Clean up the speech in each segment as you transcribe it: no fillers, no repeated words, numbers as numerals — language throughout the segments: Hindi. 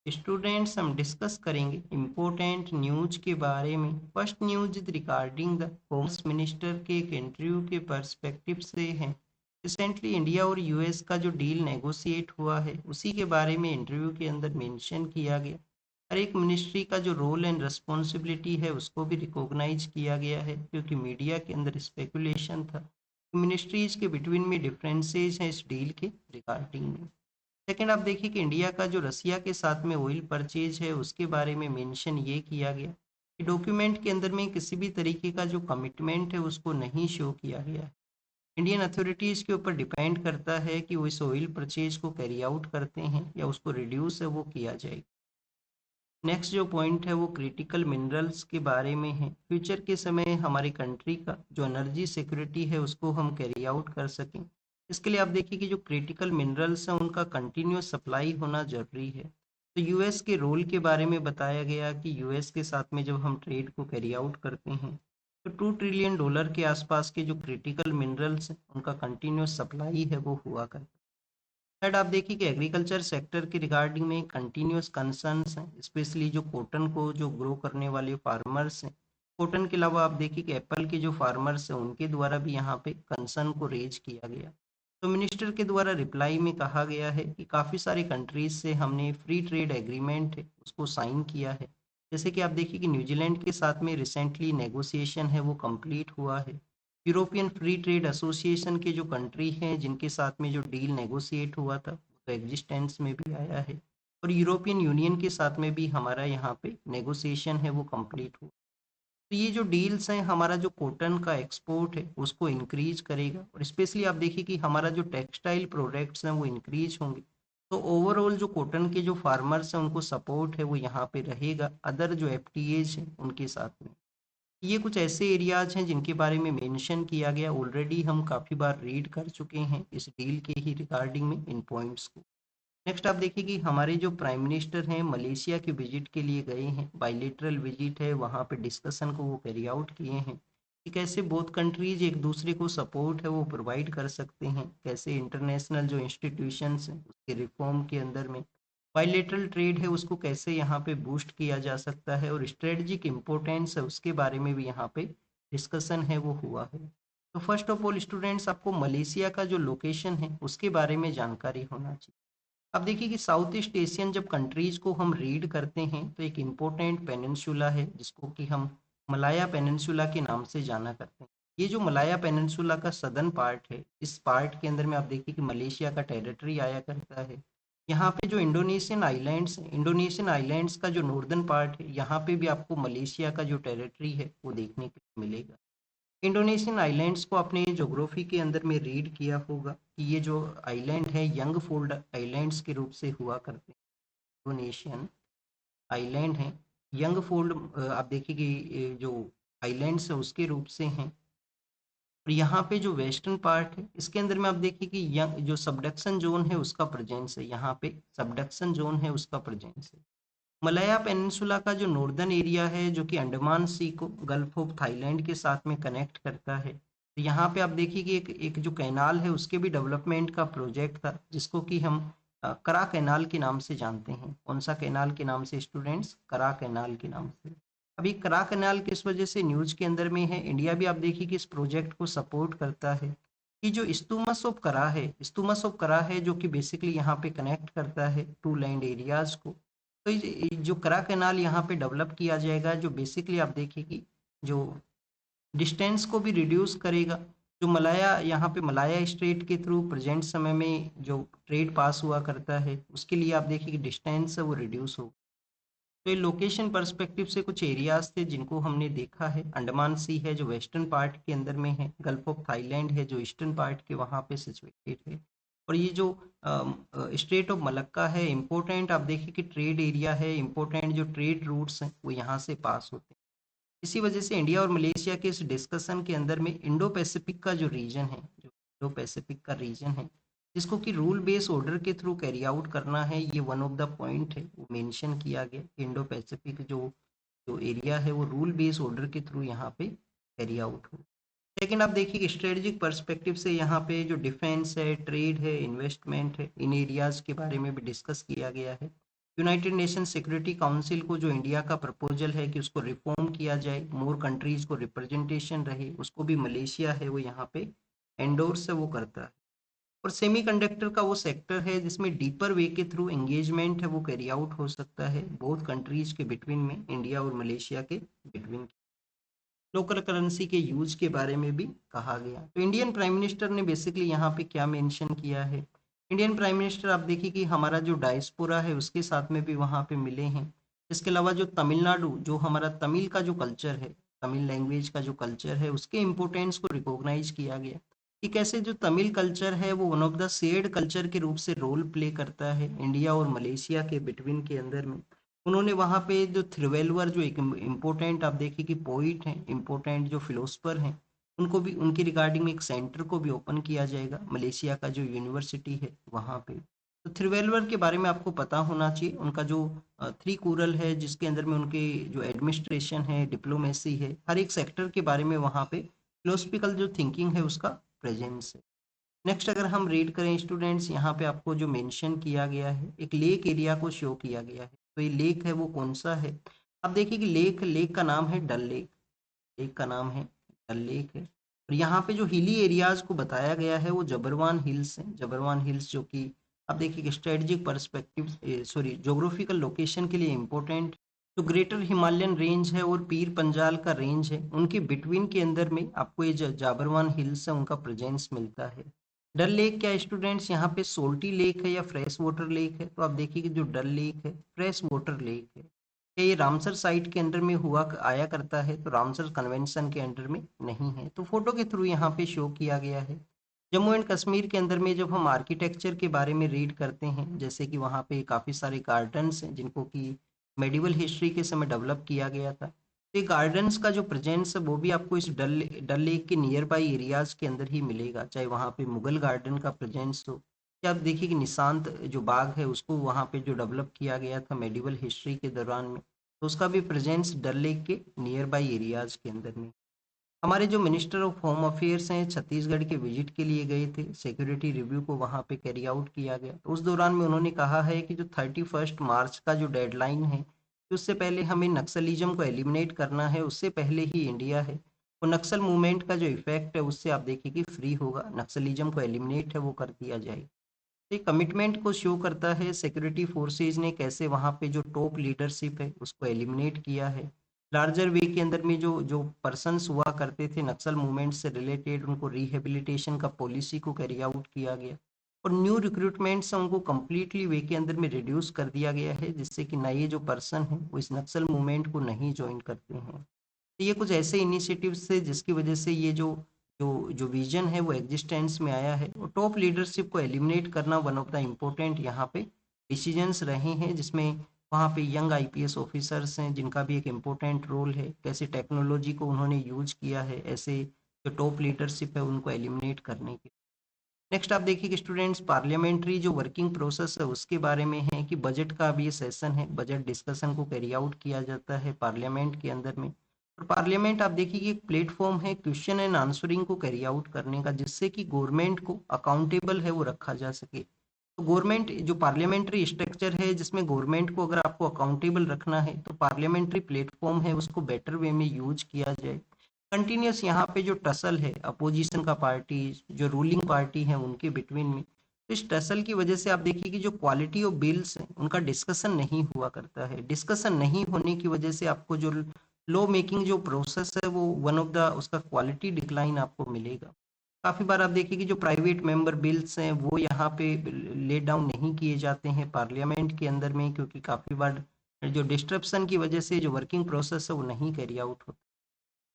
स्टूडेंट्स हम डिस्कस करेंगे इम्पोर्टेंट न्यूज के बारे में। First news regarding the commerce minister के एक इंटरव्यू के पर्सपेक्टिव से है। रिसेंटली इंडिया और यूएस का जो डील नेगोशिएट हुआ है उसी के बारे में इंटरव्यू के अंदर मेंशन किया गया। हर एक मिनिस्ट्री का जो रोल एंड रिस्पॉन्सिबिलिटी है उसको भी रिकॉग्नाइज किया गया है, क्योंकि मीडिया के अंदर स्पेकुलेशन था मिनिस्ट्रीज के बिटवीन में डिफरेंसेस हैं इस डील के रिगार्डिंग में। सेकंड, आप देखिए कि इंडिया का जो रसिया के साथ में ऑयल परचेज है उसके बारे में मेंशन ये किया गया कि डॉक्यूमेंट के अंदर में किसी भी तरीके का जो कमिटमेंट है उसको नहीं शो किया गया है। इंडियन अथॉरिटीज़ के ऊपर डिपेंड करता है कि वो इस ऑयल परचेज को कैरी आउट करते हैं या उसको रिड्यूस है वो किया जाए। नेक्स्ट जो पॉइंट है वो क्रिटिकल मिनरल्स के बारे में है। फ्यूचर के समय हमारी कंट्री का जो एनर्जी सिक्योरिटी है उसको हम कैरी आउट कर सकें, इसके लिए आप देखिए कि जो क्रिटिकल मिनरल्स हैं उनका कंटिन्यूस सप्लाई होना जरूरी है। तो यूएस के रोल के बारे में बताया गया कि यूएस के साथ में जब हम ट्रेड को कैरी आउट करते हैं तो $2 ट्रिलियन के आसपास के जो क्रिटिकल मिनरल्स हैं उनका कंटिन्यूस सप्लाई है वो हुआ करता है। थर्ड, आप देखिए कि एग्रीकल्चर सेक्टर के रिगार्डिंग में कंटिन्यूस कंसर्न्स हैं, स्पेशली जो कॉटन को जो ग्रो करने वाले फार्मर्स हैं। कॉटन के अलावा आप देखिए कि एप्पल के जो फार्मर्स हैं उनके द्वारा भी यहाँ पे कंसर्न को रेज किया गया। तो मिनिस्टर के द्वारा रिप्लाई में कहा गया है कि काफ़ी सारी कंट्रीज से हमने फ्री ट्रेड एग्रीमेंट है उसको साइन किया है। जैसे कि आप देखिए कि न्यूजीलैंड के साथ में रिसेंटली नेगोशिएशन है वो कंप्लीट हुआ है। यूरोपियन फ्री ट्रेड एसोसिएशन के जो कंट्री हैं जिनके साथ में जो डील नेगोशिएट हुआ था वो तो एग्जिस्टेंस में भी आया है, और यूरोपियन यूनियन के साथ में भी हमारा यहाँ पे नेगोशिएशन है वो कंप्लीट हुआ। तो ये जो डील्स हैं हमारा जो कॉटन का एक्सपोर्ट है उसको इंक्रीज करेगा, और स्पेशली आप देखिए कि हमारा जो टेक्सटाइल प्रोडक्ट्स हैं वो इंक्रीज होंगे। तो ओवरऑल जो कॉटन के जो फार्मर्स हैं उनको सपोर्ट है वो यहाँ पे रहेगा अदर जो एफटीएज हैं उनके साथ में। ये कुछ ऐसे एरियाज हैं जिनके बारे में मेंशन किया गया, ऑलरेडी हम काफ़ी बार रीड कर चुके हैं इस डील के ही रिगार्डिंग में इन पॉइंट्स को। नेक्स्ट, आप देखिए कि हमारे जो प्राइम मिनिस्टर हैं मलेशिया के विजिट के लिए गए हैं, बायलेटरल विजिट है, वहाँ पे डिस्कशन को वो कैरी आउट किए हैं कि कैसे बोथ कंट्रीज एक दूसरे को सपोर्ट है वो प्रोवाइड कर सकते हैं, कैसे इंटरनेशनल जो इंस्टीट्यूशंस हैं उसके रिफॉर्म के अंदर में बायलेटरल ट्रेड है उसको कैसे यहाँ पे बूस्ट किया जा सकता है, और स्ट्रेटजिक इम्पोर्टेंस है उसके बारे में भी यहाँ पे डिस्कशन है वो हुआ है। तो फर्स्ट ऑफ ऑल स्टूडेंट्स, आपको मलेशिया का जो लोकेशन है उसके बारे में जानकारी होना चाहिए। अब देखिए कि साउथ ईस्ट एशियन जब कंट्रीज को हम रीड करते हैं तो एक इम्पोर्टेंट पेनिनसुला है जिसको कि हम मलाया पेनिनसुला के नाम से जाना करते हैं। ये जो मलाया पेनिनसुला का सदर्न पार्ट है, इस पार्ट के अंदर में आप देखिए कि मलेशिया का टेरिटरी आया करता है। यहाँ पे जो इंडोनेशियन आइलैंड्स हैं, इंडोनेशियन आइलैंड्स का जो नॉर्दर्न पार्ट है यहाँ पे भी आपको मलेशिया का जो टेरिटरी है वो देखने को मिलेगा। इंडोनेशियन आइलैंड्स को अपने ज्योग्राफी के अंदर में रीड किया होगा कि ये जो आइलैंड है यंग फोल्ड आइलैंड्स के रूप से हुआ करते हैं। इंडोनेशियन आइलैंड हैं यंग फोल्ड, आप देखिए कि ये जो आइलैंड्स है उसके रूप से हैं। और यहाँ पे जो वेस्टर्न पार्ट है इसके अंदर में आप देखिए कि यंग जो सबडक्शन जोन है उसका प्रेजेंस है, यहाँ पे सबडक्शन जोन है उसका प्रेजेंस है। मलया पेनिनसुला का जो नॉर्दर्न एरिया है जो कि अंडमान सी को गल्फ ऑफ थाईलैंड के साथ में कनेक्ट करता है, तो यहाँ पे आप देखिए कि एक जो कैनाल है उसके भी डेवलपमेंट का प्रोजेक्ट था जिसको कि हम करा कैनाल के नाम से जानते हैं। कौन सा कैनाल के नाम से स्टूडेंट्स? करा कैनाल के नाम से। अभी करा कैनाल किस वजह से न्यूज के अंदर में है, इंडिया भी आप देखिए कि इस प्रोजेक्ट को सपोर्ट करता है कि जो इस्तुमस ऑफ करा है, इस्तुमस ऑफ करा है जो कि बेसिकली यहाँ पे कनेक्ट करता है टू लैंड एरियाज को। तो ये जो करा कैनाल यहाँ पे डेवलप किया जाएगा जो बेसिकली आप देखिए कि जो डिस्टेंस को भी रिड्यूस करेगा। जो मलाया यहाँ पे मलाया स्ट्रेट के थ्रू प्रेजेंट समय में जो ट्रेड पास हुआ करता है उसके लिए आप देखिए कि डिस्टेंस है वो रिड्यूस हो। तो ये लोकेशन पर्सपेक्टिव से कुछ एरियाज थे जिनको हमने देखा है। अंडमान सी है जो वेस्टर्न पार्ट के अंदर में है, गल्फ ऑफ थाईलैंड है जो ईस्टर्न पार्ट के वहाँ पे सिचुएटेड है, और ये जो स्ट्रेट ऑफ मलक्का है इम्पोर्टेंट आप देखिए कि ट्रेड एरिया है, इम्पोर्टेंट जो ट्रेड रूट्स हैं वो यहाँ से पास होते हैं। इसी वजह से इंडिया और मलेशिया के इस डिस्कशन के अंदर में इंडो पैसिफिक का जो रीजन है, जो इंडो पैसिफिक का रीजन है जिसको कि रूल बेस ऑर्डर के थ्रू कैरी आउट करना है, ये वन ऑफ द पॉइंट है वो मेंशन किया गया। इंडो पैसिफिक जो जो एरिया है वो रूल बेस ऑर्डर के थ्रू यहाँ पे कैरी आउट हो। लेकिन आप देखिए स्ट्रेटेजिक पर्सपेक्टिव से यहाँ पे जो डिफेंस है, ट्रेड है, इन्वेस्टमेंट है, इन एरियाज के बारे में भी डिस्कस किया गया है। यूनाइटेड नेशन सिक्योरिटी काउंसिल को जो इंडिया का प्रपोजल है कि उसको रिफॉर्म किया जाए, मोर कंट्रीज को रिप्रेजेंटेशन रहे, उसको भी मलेशिया है वो यहाँ पे एंडोर्स है वो करता है। और सेमीकंडक्टर का वो सेक्टर है जिसमें डीपर वे के थ्रू एंगेजमेंट है वो कैरी आउट हो सकता है बोथ कंट्रीज के बिटवीन में, इंडिया और मलेशिया के बिटवीन। लोकल करेंसी के यूज के बारे में भी कहा गया। तो इंडियन प्राइम मिनिस्टर ने बेसिकली यहाँ पे क्या मेंशन किया है, इंडियन प्राइम मिनिस्टर आप देखिए कि हमारा जो डायस्पोरा है उसके साथ में भी वहाँ पे मिले हैं। इसके अलावा जो तमिलनाडु, जो हमारा तमिल का जो कल्चर है, तमिल लैंग्वेज का जो कल्चर है, उसके इम्पोर्टेंस को रिकॉग्नाइज किया गया कि कैसे जो तमिल कल्चर है वो one of the shared culture के रूप से रोल प्ले करता है इंडिया और मलेशिया के बिटवीन के अंदर में। उन्होंने वहाँ पे जो थिरुवल्लुवर, जो एक इम्पोर्टेंट आप देखिए कि पोइट हैं, इम्पोर्टेंट जो फिलोसफर हैं, उनको भी, उनकी रिगार्डिंग एक सेंटर को भी ओपन किया जाएगा मलेशिया का जो यूनिवर्सिटी है वहाँ पे। तो थिरुवल्लुवर के बारे में आपको पता होना चाहिए, उनका जो थ्री कूरल है जिसके अंदर में उनके जो एडमिनिस्ट्रेशन है, डिप्लोमेसी है, हर एक सेक्टर के बारे में वहाँ पे फिलोसफिकल जो थिंकिंग है उसका प्रेजेंस है। नेक्स्ट अगर हम रीड करें स्टूडेंट्स, यहाँ पे आपको जो मेंशन किया गया है एक लेक एरिया को शो किया गया है। तो ये लेक है वो कौन सा है, आप देखिए कि लेक लेक का नाम है डल लेक, लेक का नाम है डल लेक है। और यहाँ पे जो हिली एरियाज को बताया गया है वो जबरवान हिल्स है, जबरवान हिल्स जो कि आप देखिए कि strategic perspective, sorry geographical location के लिए इम्पोर्टेंट, जो ग्रेटर हिमालयन रेंज है और पीर पंजाल का रेंज है उनके बिटवीन के अंदर में आपको ये जाबरवान हिल्स है उनका प्रेजेंस मिलता है। डल लेक क्या स्टूडेंट्स यहाँ पे सोल्टी लेक है या फ्रेश वाटर लेक है, तो आप देखिए कि जो डल लेक है फ्रेश वाटर लेक है। क्या ये रामसर साइट के अंडर में हुआ आया करता है, तो रामसर कन्वेंशन के अंडर में नहीं है, तो फोटो के थ्रू यहाँ पे शो किया गया है। जम्मू एंड कश्मीर के अंदर में जब हम आर्किटेक्चर के बारे में रीड करते हैं, जैसे कि वहाँ पे काफ़ी सारे गार्डन्स हैं जिनको कि मेडिवल हिस्ट्री के समय डेवलप किया गया था। तो ये गार्डन्स का जो प्रेजेंस है वो भी आपको इस डल लेक के नियर बाई एरियाज के अंदर ही मिलेगा, चाहे वहाँ पे मुगल गार्डन का प्रेजेंस हो, या आप देखिए कि निशांत जो बाग है उसको वहाँ पे जो डेवलप किया गया था मेडिवल हिस्ट्री के दौरान में, तो उसका भी प्रेजेंस डल लेक के नियर बाई एरियाज के अंदर में। हमारे जो मिनिस्टर ऑफ होम अफेयर्स हैं छत्तीसगढ़ के विजिट के लिए गए थे, सिक्योरिटी रिव्यू को वहाँ पे कैरी आउट किया गया, तो उस दौरान में उन्होंने कहा है कि जो 31 मार्च का जो डेडलाइन है कि उससे पहले हमें नक्सलिज्म को एलिमिनेट करना है, उससे पहले ही इंडिया है वो नक्सल मूवमेंट का जो इफेक्ट है उससे आप देखिए कि फ्री होगा, नक्सलिज्म को एलिमिनेट है वो कर दिया जाए। ये कमिटमेंट को शो करता है सिक्योरिटी फोर्सेज ने कैसे वहाँ पे जो टॉप लीडरशिप है उसको एलिमिनेट किया है। लार्जर वे के अंदर में जो जो पर्सन्स हुआ करते थे नक्सल मूवमेंट से रिलेटेड, उनको रिहेबिलिटेशन का पॉलिसी को कैरी आउट किया गया और न्यू रिक्रूटमेंट से उनको कम्प्लीटली वे के अंदर में रिड्यूस कर दिया गया है, जिससे कि नए जो पर्सन है वो इस नक्सल मूवमेंट को नहीं ज्वाइन करते हैं। तो ये कुछ ऐसे इनिशिएटिव्स थे जिसकी वजह से ये जो जो जो विजन है वो एग्जिस्टेंस में आया है, और टॉप लीडरशिप को एलिमिनेट करना वन ऑफ द इम्पोर्टेंट यहाँ पे डिसीजंस रहे हैं, जिसमें वहाँ पे यंग आईपीएस ऑफिसर्स हैं जिनका भी एक इम्पोर्टेंट रोल है, कैसे टेक्नोलॉजी को उन्होंने यूज किया है ऐसे जो टॉप लीडरशिप है उनको एलिमिनेट करने के। नेक्स्ट आप देखिए कि स्टूडेंट्स पार्लियामेंट्री जो वर्किंग प्रोसेस है उसके बारे में है कि बजट का अभी ये सेशन है, बजट डिस्कशन को कैरी आउट किया जाता है पार्लियामेंट के अंदर में। और पार्लियामेंट आप देखिए कि एक प्लेटफॉर्म है क्वेश्चन एंड आंसरिंग को कैरी आउट करने का, जिससे कि गवर्नमेंट को अकाउंटेबल है वो रखा जा सके। तो गवर्नमेंट जो पार्लियामेंट्री स्ट्रक्चर है जिसमें गवर्नमेंट को अगर आपको अकाउंटेबल रखना है तो पार्लियामेंट्री प्लेटफॉर्म है उसको बेटर वे में यूज किया जाए। कंटिन्यूस यहाँ पे जो टसल है अपोजिशन का पार्टी, जो रूलिंग पार्टी है उनके बिटवीन में, तो इस टसल की वजह से आप देखिए कि जो क्वालिटी ऑफ बिल्स है उनका डिस्कशन नहीं हुआ करता है। डिस्कशन नहीं होने की वजह से आपको जो लॉ मेकिंग जो प्रोसेस है वो वन ऑफ द उसका क्वालिटी डिक्लाइन आपको मिलेगा। काफ़ी बार आप देखिए कि जो प्राइवेट मेंबर बिल्स हैं वो यहाँ पे ले डाउन नहीं किए जाते हैं पार्लियामेंट के अंदर में, क्योंकि काफ़ी बार जो डिस्ट्रप्शन की वजह से जो वर्किंग प्रोसेस है वो नहीं कैरी आउट होता।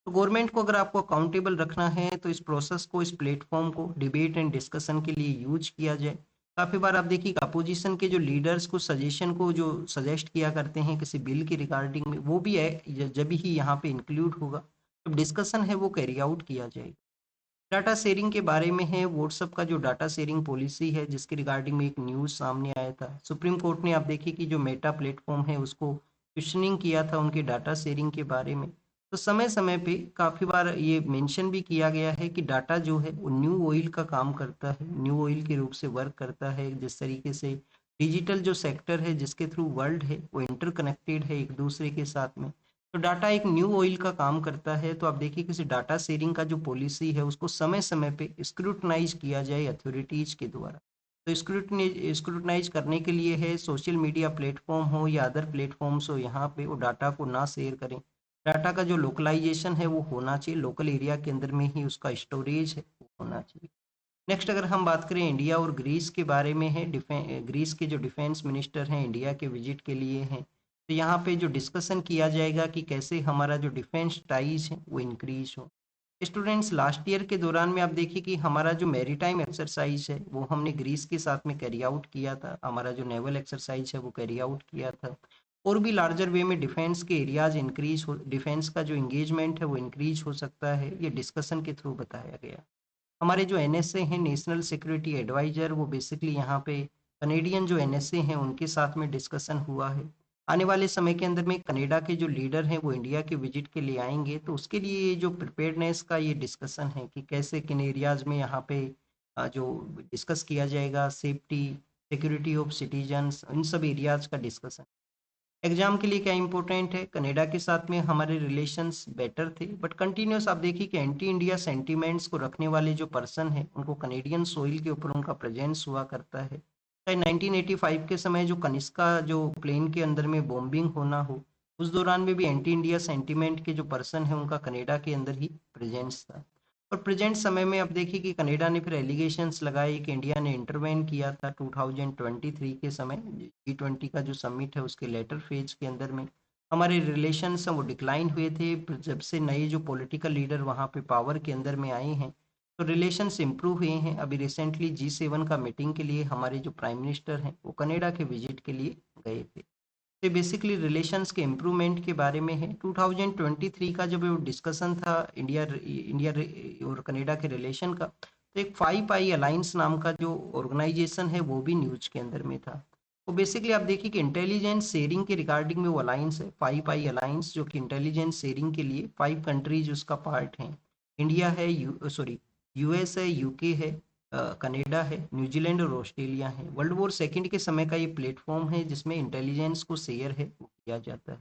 तो गवर्नमेंट को अगर आपको अकाउंटेबल रखना है तो इस प्रोसेस को, इस प्लेटफॉर्म को डिबेट एंड डिस्कशन के लिए यूज किया जाए। काफ़ी बार आप देखिए अपोजिशन के जो लीडर्स को सजेशन को जो सजेस्ट किया करते हैं किसी बिल की रिगार्डिंग में, वो भी है जब ही यहाँ पे इंक्लूड होगा जब डिस्कशन है वो कैरी आउट किया जाएगा। डाटा शेयरिंग के बारे में है, व्हाट्सएप का जो डाटा शेयरिंग पॉलिसी है जिसके रिगार्डिंग में एक न्यूज़ सामने आया था, सुप्रीम कोर्ट ने आप देखिए कि जो मेटा प्लेटफॉर्म है उसको क्वेश्चनिंग किया था उनके डाटा शेयरिंग के बारे में। तो समय समय पे काफ़ी बार ये मेंशन भी किया गया है कि डाटा जो है वो न्यू ऑयल का काम करता है, न्यू ऑयल के रूप से वर्क करता है, जिस तरीके से डिजिटल जो सेक्टर है जिसके थ्रू वर्ल्ड है वो इंटरकनेक्टेड है एक दूसरे के साथ में। तो डाटा एक न्यू ऑयल का काम करता है। तो आप देखिए किसी डाटा शेयरिंग का जो पॉलिसी है उसको समय समय पे स्क्रूटनाइज किया जाए अथॉरिटीज के द्वारा। तो स्क्रूटनाइज करने के लिए है सोशल मीडिया प्लेटफॉर्म हो या अदर प्लेटफॉर्म्स हो, यहाँ पे वो डाटा को ना शेयर करें। डाटा का जो लोकलाइजेशन है वो होना चाहिए, लोकल एरिया के अंदर में ही उसका स्टोरेज है वो होना चाहिए। नेक्स्ट अगर हम बात करें इंडिया और ग्रीस के बारे में है, ग्रीस के जो डिफेंस मिनिस्टर हैं इंडिया के विजिट के लिए हैं। तो यहाँ पे जो डिस्कशन किया जाएगा कि कैसे हमारा जो डिफेंस टाइज है वो इंक्रीज हो। स्टूडेंट्स लास्ट ईयर के दौरान में आप देखिए कि हमारा जो मैरीटाइम एक्सरसाइज है वो हमने ग्रीस के साथ में कैरी आउट किया था, हमारा जो नेवल एक्सरसाइज है वो कैरी आउट किया था। और भी लार्जर वे में डिफेंस के एरियाज इंक्रीज हो, डिफेंस का जो इंगेजमेंट है वो इंक्रीज हो सकता है, ये डिस्कशन के थ्रू बताया गया। हमारे जो एनएसए हैं नेशनल सिक्योरिटी एडवाइजर, वो बेसिकली यहाँ पे कनेडियन जो एनएसए हैं उनके साथ में डिस्कशन हुआ है। आने वाले समय के अंदर में कनाडा के जो लीडर हैं वो इंडिया के विजिट के लिए आएंगे, तो उसके लिए ये जो प्रिपेयर्डनेस का ये डिस्कशन है कि कैसे किन एरियाज में यहाँ पे जो डिस्कस किया जाएगा, सेफ्टी सिक्योरिटी ऑफ सिटीजन्स, इन सब एरियाज का डिस्कशन। एग्जाम के लिए क्या इंपॉर्टेंट है, कनाडा के साथ में हमारे रिलेशंस बेटर थे, बट कंटिन्यूस आप देखिए कि एंटी इंडिया सेंटीमेंट्स को रखने वाले जो पर्सन है उनको कनेडियन सोइल के ऊपर उनका प्रेजेंस हुआ करता है। चाहे 1985 के समय जो कनिष्का जो प्लेन के अंदर में बॉम्बिंग होना हो, उस दौरान में भी एंटी इंडिया सेंटीमेंट के जो पर्सन है उनका कनाडा के अंदर ही प्रेजेंस था। और प्रेजेंट समय में अब देखिए कि कनाडा ने फिर एलिगेशंस लगाए कि इंडिया ने इंटरवेन किया था 2023 के समय G20 का जो समिट है उसके लेटर फेज के अंदर में। हमारे रिलेशंस हैं वो डिक्लाइन हुए थे जब से नए जो पॉलिटिकल लीडर वहाँ पे पावर के अंदर में आए हैं, तो रिलेशंस इम्प्रूव हुए हैं। अभी रिसेंटली G7 का मीटिंग के लिए हमारे जो प्राइम मिनिस्टर हैं वो कनाडा के विजिट के लिए गए थे। ये बेसिकली रिलेशंस के इम्प्रूवमेंट के बारे में है। 2023 का जब वो डिस्कशन था इंडिया इंडिया और कनाडा के रिलेशन का, तो एक 5 आई अलायंस नाम का जो ऑर्गेनाइजेशन है वो भी न्यूज के अंदर में था। तो बेसिकली आप देखिए कि इंटेलिजेंस शेयरिंग के रिगार्डिंग में वो अलायंस है 5 आई अलायंस, जो कि इंटेलिजेंस शेयरिंग के लिए 5 कंट्रीज उसका पार्ट हैं। इंडिया है, यूएस है, यूके है, कनाडा है, न्यूजीलैंड और ऑस्ट्रेलिया है। वर्ल्ड वॉर सेकंड के समय का ये प्लेटफॉर्म है जिसमें इंटेलिजेंस को शेयर है वो किया जाता है।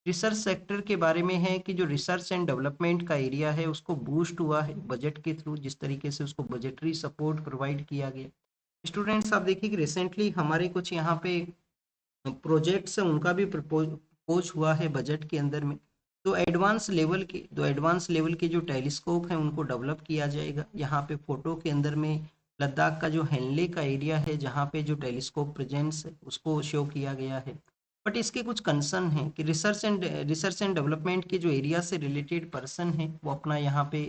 रिसर्च सेक्टर के बारे में है कि जो रिसर्च एंड डेवलपमेंट का एरिया है उसको बूस्ट हुआ है बजट के थ्रू, जिस तरीके से उसको बजटरी सपोर्ट प्रोवाइड किया गया। स्टूडेंट्स आप देखिए कि रिसेंटली हमारे कुछ यहाँ पे प्रोजेक्ट्स हैं उनका भी प्रपोज हुआ है बजट के अंदर में। तो एडवांस लेवल के जो टेलीस्कोप हैं उनको डेवलप किया जाएगा। यहाँ पे फोटो के अंदर में लद्दाख का जो हेनले का एरिया है जहाँ पे जो टेलीस्कोप प्रेजेंस है उसको शो किया गया है। बट इसके कुछ कंसर्न हैं कि रिसर्च एंड डेवलपमेंट के जो एरिया से रिलेटेड पर्सन हैं वो अपना यहाँ पे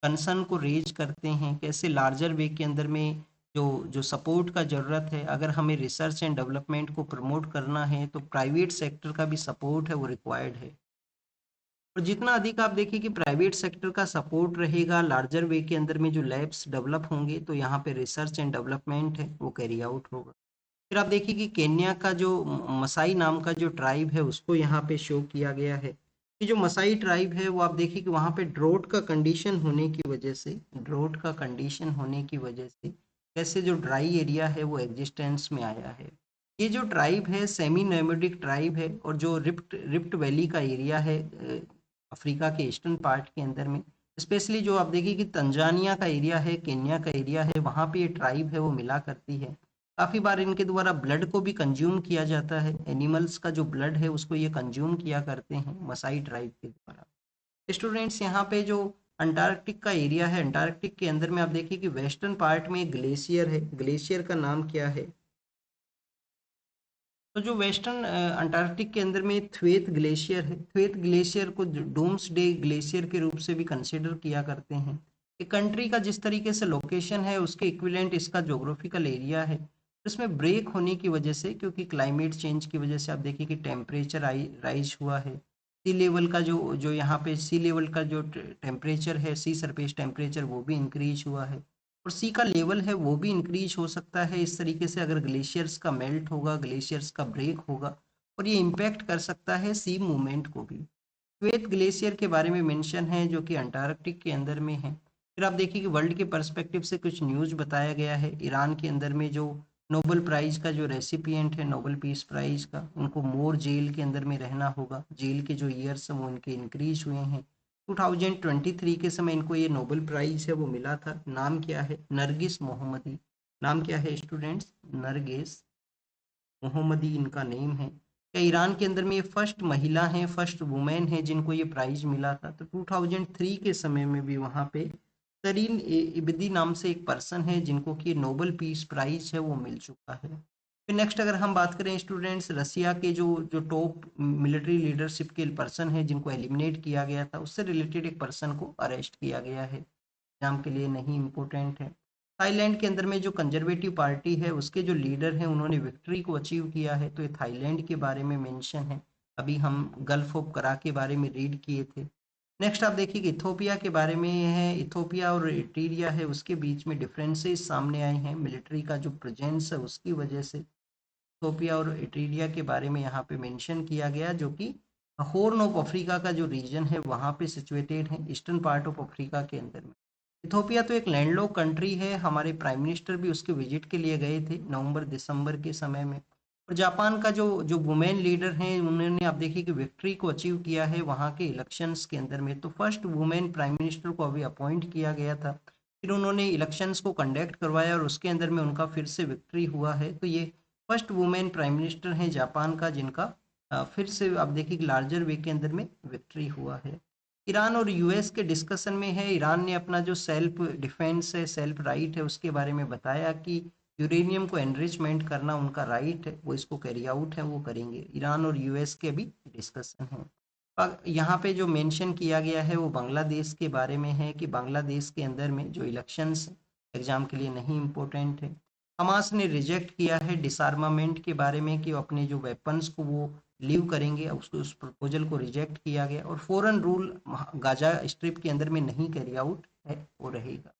कंसर्न को रेज करते हैं कैसे लार्जर वे के अंदर में जो जो सपोर्ट का ज़रूरत है। अगर हमें रिसर्च एंड डेवलपमेंट को प्रमोट करना है तो प्राइवेट सेक्टर का भी सपोर्ट है वो रिक्वायर्ड है। और जितना अधिक आप देखिए कि प्राइवेट सेक्टर का सपोर्ट रहेगा लार्जर वे के अंदर में जो लैब्स डेवलप होंगे, तो यहाँ पे रिसर्च एंड डेवलपमेंट है वो कैरी आउट होगा। फिर आप देखिए कि केन्या का जो मसाई नाम का जो ट्राइब है उसको यहाँ पे शो किया गया है। कि जो मसाई ट्राइब है वो आप देखिए कि वहाँ पे ड्रोट का कंडीशन होने की वजह से कैसे जो ड्राई एरिया है वो एग्जिस्टेंस में आया है। ये जो ट्राइब है सेमी नोमैडिक ट्राइब है, और जो रिफ्ट रिफ्ट वैली का एरिया है अफ्रीका के ईस्टर्न पार्ट के अंदर में, स्पेशली जो आप देखिए कि तंजानिया का एरिया है, केन्या का एरिया है, वहाँ पे ये ट्राइब है वो मिला करती है। काफ़ी बार इनके द्वारा ब्लड को भी कंज्यूम किया जाता है, एनिमल्स का जो ब्लड है उसको ये कंज्यूम किया करते हैं मसाई ट्राइब के द्वारा। स्टूडेंट्स यहाँ पे जो अंटार्कटिक का एरिया है, अंटार्कटिक के अंदर में आप देखिए कि वेस्टर्न पार्ट में एक ग्लेशियर है, ग्लेशियर का नाम क्या है। तो जो वेस्टर्न अंटार्कटिक के अंदर में थ्वेत ग्लेशियर है, थ्वेत ग्लेशियर को डूम्स डे ग्लेशियर के रूप से भी कंसिडर किया करते हैं। एक कंट्री का जिस तरीके से लोकेशन है उसके इक्विवेलेंट इसका ज्योग्राफिकल एरिया है। इसमें ब्रेक होने की वजह से, क्योंकि क्लाइमेट चेंज की वजह से आप देखिए कि टेम्परेचर राइज हुआ है। सी लेवल का जो यहाँ पे सी लेवल का जो टेम्परेचर है, सी सरफेस टेम्परेचर वो भी इंक्रीज हुआ है। और सी का लेवल है वो भी इंक्रीज हो सकता है इस तरीके से अगर ग्लेशियर्स का मेल्ट होगा, ग्लेशियर्स का ब्रेक होगा, और ये इम्पैक्ट कर सकता है सी मूवमेंट को भी। श्वेत ग्लेशियर के बारे में मेंशन है जो कि अंटार्कटिक के अंदर में है। फिर आप देखिए कि वर्ल्ड के पर्सपेक्टिव से कुछ न्यूज़ बताया गया है। ईरान के अंदर में जो नोबेल प्राइज़ का जो रेसिपिएंट है नोबेल पीस प्राइज़ का, उनको मोर जेल के अंदर में रहना होगा। जेल के जो ईयर्स हैं वो उनके इंक्रीज़ हुए हैं। 2023 के समय इनको ये नोबेल प्राइज़ है वो मिला था। नाम क्या है? नरगिस मोहम्मदी। नाम क्या है स्टूडेंट्स? नरगिस मोहम्मदी इनका नेम है। क्या ईरान के अंदर में ये फर्स्ट महिला हैं, फर्स्ट वुमेन है जिनको ये प्राइज़ मिला था? तो 2003 के समय में भी वहाँ पे तरीन इब्दी नाम से एक पर्सन है जिनको कि नोबेल पीस प्राइज़ है वो मिल चुका है। फिर नेक्स्ट अगर हम बात करें स्टूडेंट्स, रसिया के जो जो टॉप मिलिट्री लीडरशिप के पर्सन है जिनको एलिमिनेट किया गया था, उससे रिलेटेड एक पर्सन को अरेस्ट किया गया है। एग्जाम के लिए नहीं इम्पोर्टेंट है। थाईलैंड के अंदर में जो कंजर्वेटिव पार्टी है उसके जो लीडर हैं उन्होंने विक्ट्री को अचीव किया है, तो ये थाईलैंड के बारे में मेंशन है। अभी हम गल्फ ऑफ करा के बारे में रीड किए थे। नेक्स्ट आप देखिए कि इथोपिया के बारे में है। इथोपिया और इरीट्रिया है उसके बीच में डिफरेंसेस सामने आए हैं, मिलिट्री का जो प्रेजेंस है उसकी वजह से। इथोपिया और इरीट्रिया के बारे में यहाँ पे मेंशन किया गया, जो कि हॉर्न ऑफ अफ्रीका का जो रीजन है वहाँ पे सिचुएटेड है, ईस्टर्न पार्ट ऑफ अफ्रीका के अंदर में। इथोपिया तो एक लैंडलॉक कंट्री है। हमारे प्राइम मिनिस्टर भी उसके विजिट के लिए गए थे नवंबर दिसंबर के समय में। और जापान का जो जो वुमेन लीडर हैं उन्होंने आप देखिए कि विक्ट्री को अचीव किया है वहाँ के इलेक्शंस के अंदर में। तो फर्स्ट वुमेन प्राइम मिनिस्टर को अभी अपॉइंट किया गया था, फिर उन्होंने इलेक्शंस को कंडक्ट करवाया और उसके अंदर में उनका फिर से विक्ट्री हुआ है। तो ये फर्स्ट वुमेन प्राइम मिनिस्टर हैं जापान का जिनका फिर से आप देखिए कि लार्जर वे के अंदर में विक्ट्री हुआ है। ईरान और यूएस के डिस्कशन में है। ईरान ने अपना जो सेल्फ डिफेंस है, सेल्फ राइट है, उसके बारे में बताया कि यूरेनियम को एनरिचमेंट करना उनका राइट है, वो इसको कैरी आउट है वो करेंगे। ईरान और यूएस के भी डिस्कशन है। यहाँ पे जो मेंशन किया गया है वो बांग्लादेश के बारे में है कि बांग्लादेश के अंदर में जो इलेक्शंस एग्जाम के लिए नहीं इम्पोर्टेंट है। हमास ने रिजेक्ट किया है डिसआर्मामेंट के बारे में कि अपने जो वेपन्स को वो लीव करेंगे, उसको उस प्रपोजल को रिजेक्ट किया गया। और फॉरेन रूल गाजा स्ट्रिप के अंदर में नहीं कैरी आउट है वो रहेगा।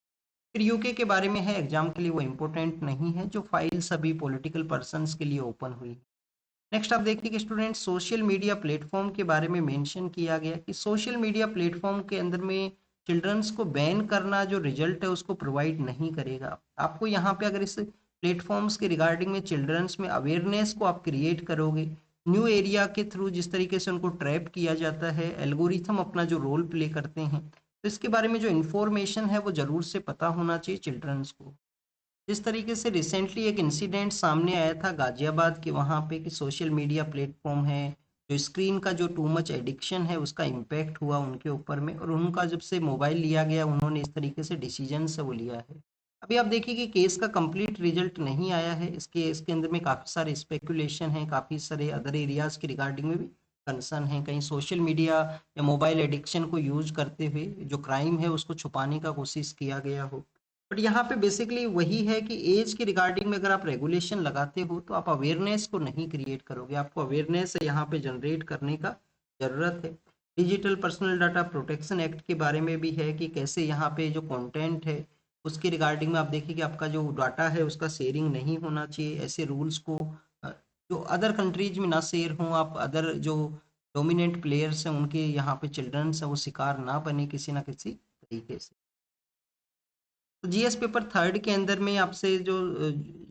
फिर यूके के बारे में है, एग्जाम के लिए वो इम्पोर्टेंट नहीं है, जो फाइल सभी पॉलिटिकल पर्सन्स के लिए ओपन हुई। नेक्स्ट आप देखिए कि स्टूडेंट सोशल मीडिया प्लेटफॉर्म के बारे में मेंशन किया गया कि सोशल मीडिया प्लेटफॉर्म के अंदर में चिल्ड्रंस को बैन करना जो रिजल्ट है उसको प्रोवाइड नहीं करेगा। आपको यहाँ पे अगर इस प्लेटफॉर्म्स के रिगार्डिंग में चिल्ड्रंस में अवेयरनेस को आप क्रिएट करोगे, न्यू एरिया के थ्रू जिस तरीके से उनको ट्रैप किया जाता है, एल्गोरिथम अपना जो रोल प्ले करते हैं, तो इसके बारे में जो इन्फॉर्मेशन है वो ज़रूर से पता होना चाहिए चिल्ड्रंस को। जिस तरीके से रिसेंटली एक इंसिडेंट सामने आया था गाजियाबाद के वहाँ पे कि सोशल मीडिया प्लेटफॉर्म है, जो स्क्रीन का जो टू मच एडिक्शन है उसका इम्पैक्ट हुआ उनके ऊपर में, और उनका जब से मोबाइल लिया गया उन्होंने इस तरीके से डिसीजन से वो लिया है। अभी आप देखिए कि केस का कंप्लीट रिजल्ट नहीं आया है। इसके अंदर में काफ़ी सारे स्पेकुलेशन हैं, काफ़ी सारे अदर एरियाज के रिगार्डिंग में भी कंसर्न है। कहीं सोशल मीडिया या मोबाइल एडिक्शन को यूज करते हुए जो क्राइम है उसको छुपाने का कोशिश किया गया हो। बट यहाँ पे बेसिकली वही है कि एज के रिगार्डिंग में अगर आप रेगुलेशन लगाते हो तो आप अवेयरनेस को नहीं क्रिएट करोगे, आपको अवेयरनेस यहाँ पे जनरेट करने का जरूरत है। Digital personal data protection act के बारे में भी है कि कैसे यहाँ पे जो कंटेंट है उसके रिगार्डिंग में आप देखिए कि आपका जो डाटा है उसका शेयरिंग नहीं होना चाहिए। ऐसे रूल्स को जो अदर कंट्रीज में ना शेयर हों, आप अदर जो डोमिनेंट प्लेयर्स हैं उनके यहाँ पे चिल्ड्रंस हैं वो शिकार ना बने किसी ना किसी तरीके से। तो जीएस पेपर थर्ड के अंदर में आपसे जो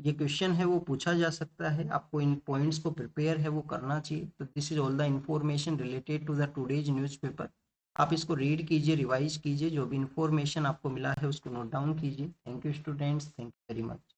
ये क्वेश्चन है वो पूछा जा सकता है, आपको इन पॉइंट्स को प्रिपेयर है वो करना चाहिए। तो this is all the information related to the today's newspaper. आप इसको रीड कीजिए, रिवाइज कीजिए, जो भी इंफॉर्मेशन आपको मिला है उसको नोट डाउन कीजिए। Thank you students, thank you very much.